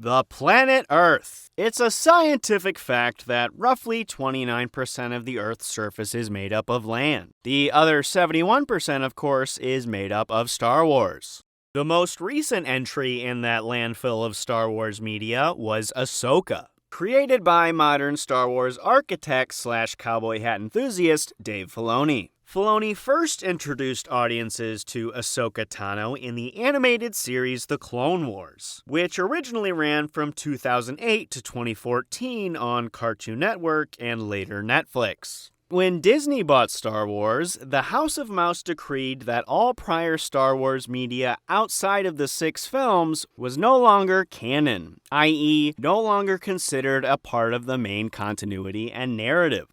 The planet Earth. It's a scientific fact that roughly 29% of the Earth's surface is made up of land. The other 71%, of course, is made up of Star Wars. The most recent entry in that landfill of Star Wars media was Ahsoka, created by modern Star Wars architect/cowboy hat enthusiast Dave Filoni. Filoni first introduced audiences to Ahsoka Tano in the animated series The Clone Wars, which originally ran from 2008 to 2014 on Cartoon Network and later Netflix. When Disney bought Star Wars, the House of Mouse decreed that all prior Star Wars media outside of the 6 films was no longer canon, i.e., no longer considered a part of the main continuity and narrative.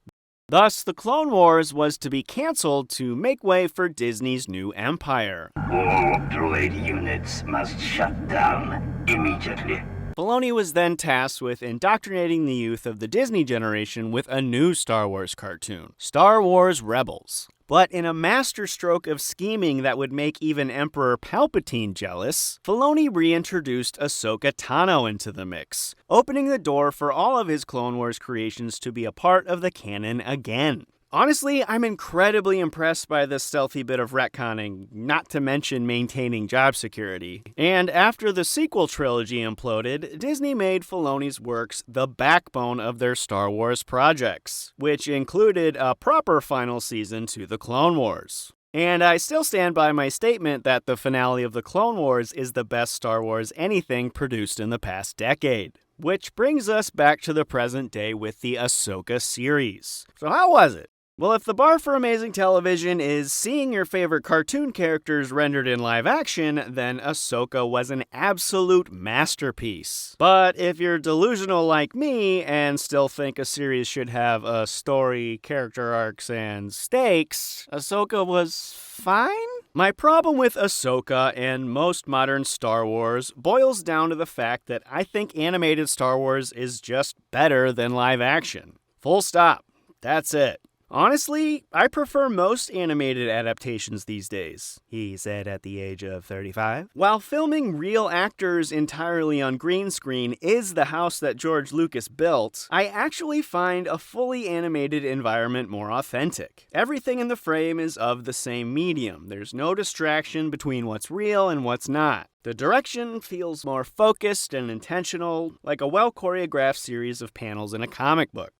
Thus, The Clone Wars was to be canceled to make way for Disney's new empire. All droid units must shut down immediately. Filoni was then tasked with indoctrinating the youth of the Disney generation with a new Star Wars cartoon, Star Wars Rebels. But in a masterstroke of scheming that would make even Emperor Palpatine jealous, Filoni reintroduced Ahsoka Tano into the mix, opening the door for all of his Clone Wars creations to be a part of the canon again. Honestly, I'm incredibly impressed by this stealthy bit of retconning, not to mention maintaining job security. And after the sequel trilogy imploded, Disney made Filoni's works the backbone of their Star Wars projects, which included a proper final season to The Clone Wars. And I still stand by my statement that the finale of The Clone Wars is the best Star Wars anything produced in the past decade. Which brings us back to the present day with the Ahsoka series. So how was it? Well, if the bar for amazing television is seeing your favorite cartoon characters rendered in live action, then Ahsoka was an absolute masterpiece. But if you're delusional like me and still think a series should have a story, character arcs, and stakes, Ahsoka was fine? My problem with Ahsoka and most modern Star Wars boils down to the fact that I think animated Star Wars is just better than live action. Full stop. That's it. Honestly, I prefer most animated adaptations these days, he said at the age of 35. While filming real actors entirely on green screen is the house that George Lucas built, I actually find a fully animated environment more authentic. Everything in the frame is of the same medium. There's no distraction between what's real and what's not. The direction feels more focused and intentional, like a well-choreographed series of panels in a comic book.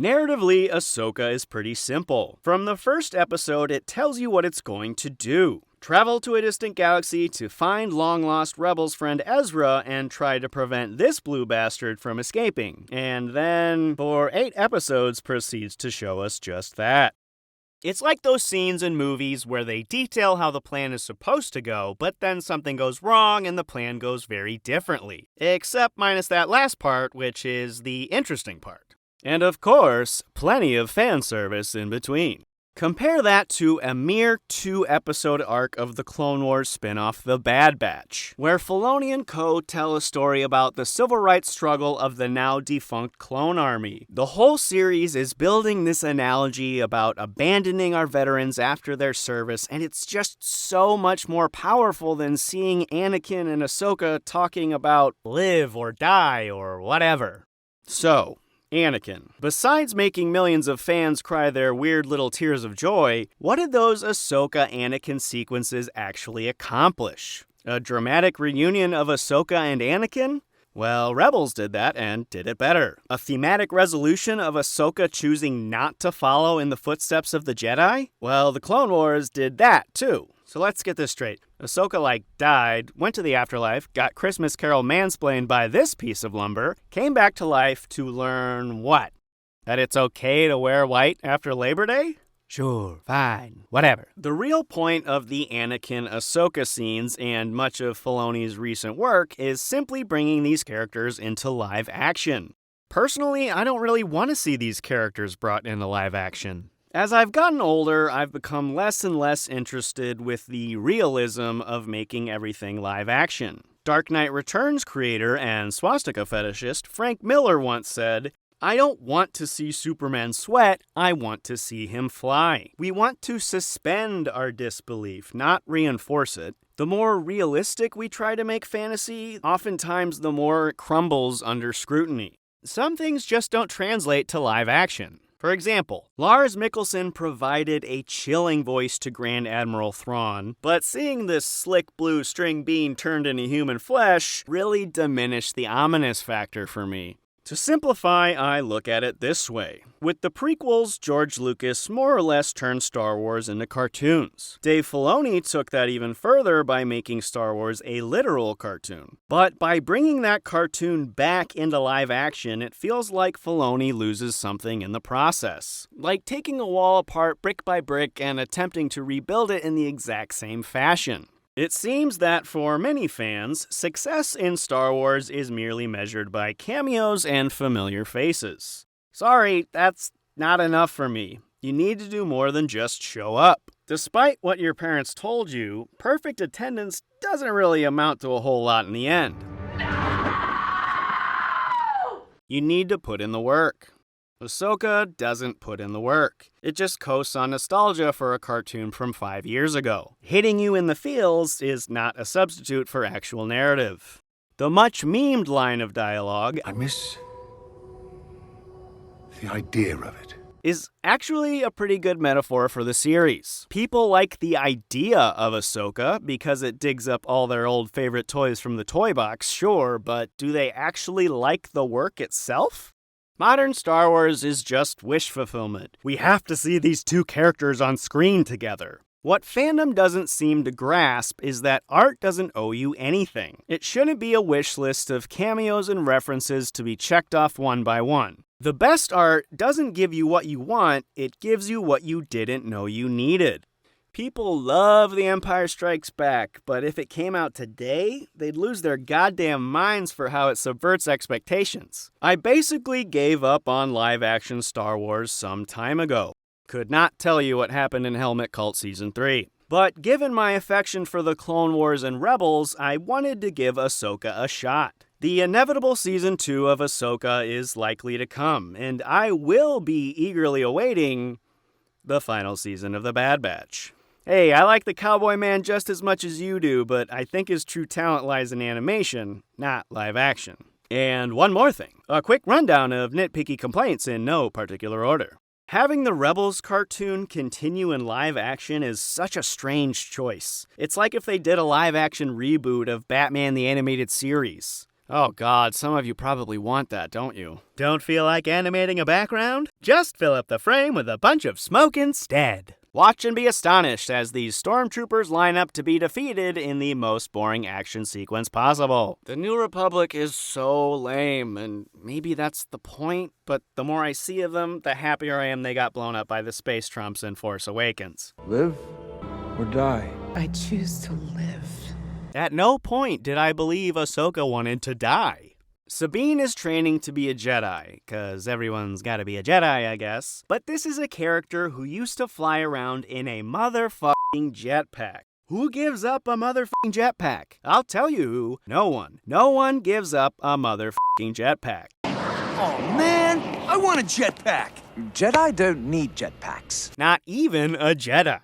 Narratively, Ahsoka is pretty simple. From the first episode, it tells you what it's going to do. Travel to a distant galaxy to find long-lost Rebels friend Ezra and try to prevent this blue bastard from escaping. And then, for 8 episodes, proceeds to show us just that. It's like those scenes in movies where they detail how the plan is supposed to go, but then something goes wrong and the plan goes very differently. Except minus that last part, which is the interesting part. And of course, plenty of fan service in between. Compare that to a mere 2-episode arc of the Clone Wars spin-off The Bad Batch, where Filoni and co. tell a story about the civil rights struggle of the now defunct Clone Army. The whole series is building this analogy about abandoning our veterans after their service, and it's just so much more powerful than seeing Anakin and Ahsoka talking about live or die or whatever. So, Anakin. Besides making millions of fans cry their weird little tears of joy, what did those Ahsoka-Anakin sequences actually accomplish? A dramatic reunion of Ahsoka and Anakin? Well, Rebels did that and did it better. A thematic resolution of Ahsoka choosing not to follow in the footsteps of the Jedi? Well, the Clone Wars did that too. So let's get this straight. Ahsoka, died, went to the afterlife, got Christmas Carol mansplained by this piece of lumber, came back to life to learn what? That it's okay to wear white after Labor Day? Sure, fine, whatever. The real point of the Anakin-Ahsoka scenes and much of Filoni's recent work is simply bringing these characters into live action. Personally, I don't really want to see these characters brought into live action. As I've gotten older, I've become less and less interested with the realism of making everything live action. Dark Knight Returns creator and swastika fetishist Frank Miller once said, "I don't want to see Superman sweat, I want to see him fly. We want to suspend our disbelief, not reinforce it. The more realistic we try to make fantasy, oftentimes the more it crumbles under scrutiny. Some things just don't translate to live action. For example, Lars Mikkelsen provided a chilling voice to Grand Admiral Thrawn, but seeing this slick blue string bean turned into human flesh really diminished the ominous factor for me. To simplify, I look at it this way. With the prequels, George Lucas more or less turned Star Wars into cartoons. Dave Filoni took that even further by making Star Wars a literal cartoon. But by bringing that cartoon back into live action, it feels like Filoni loses something in the process. Like taking a wall apart brick by brick and attempting to rebuild it in the exact same fashion. It seems that for many fans, success in Star Wars is merely measured by cameos and familiar faces. Sorry, that's not enough for me. You need to do more than just show up. Despite what your parents told you, perfect attendance doesn't really amount to a whole lot in the end. You need to put in the work. Ahsoka doesn't put in the work. It just coasts on nostalgia for a cartoon from 5 years ago. Hitting you in the feels is not a substitute for actual narrative. The much memed line of dialogue, I miss the idea of it, is actually a pretty good metaphor for the series. People like the idea of Ahsoka because it digs up all their old favorite toys from the toy box, sure, but do they actually like the work itself? Modern Star Wars is just wish fulfillment. We have to see these two characters on screen together. What fandom doesn't seem to grasp is that art doesn't owe you anything. It shouldn't be a wish list of cameos and references to be checked off one by one. The best art doesn't give you what you want, it gives you what you didn't know you needed. People love The Empire Strikes Back, but if it came out today, they'd lose their goddamn minds for how it subverts expectations. I basically gave up on live-action Star Wars some time ago. Could not tell you what happened in Helmet Cult Season 3. But given my affection for the Clone Wars and Rebels, I wanted to give Ahsoka a shot. The inevitable Season 2 of Ahsoka is likely to come, and I will be eagerly awaiting the final season of The Bad Batch. Hey, I like the Cowboy Man just as much as you do, but I think his true talent lies in animation, not live action. And one more thing, a quick rundown of nitpicky complaints in no particular order. Having the Rebels cartoon continue in live action is such a strange choice. It's like if they did a live action reboot of Batman the Animated Series. Oh god, some of you probably want that, don't you? Don't feel like animating a background? Just fill up the frame with a bunch of smoke instead. Watch and be astonished as these stormtroopers line up to be defeated in the most boring action sequence possible. The New Republic is so lame, and maybe that's the point, but the more I see of them, the happier I am they got blown up by the space trumps in Force Awakens. Live or die? I choose to live. At no point did I believe Ahsoka wanted to die. Sabine is training to be a Jedi, cause everyone's gotta be a Jedi, I guess. But this is a character who used to fly around in a motherfucking jetpack. Who gives up a motherfucking jetpack? I'll tell you who. No one. No one gives up a motherfucking jetpack. Oh man, I want a jetpack! Jedi don't need jetpacks. Not even a Jedi.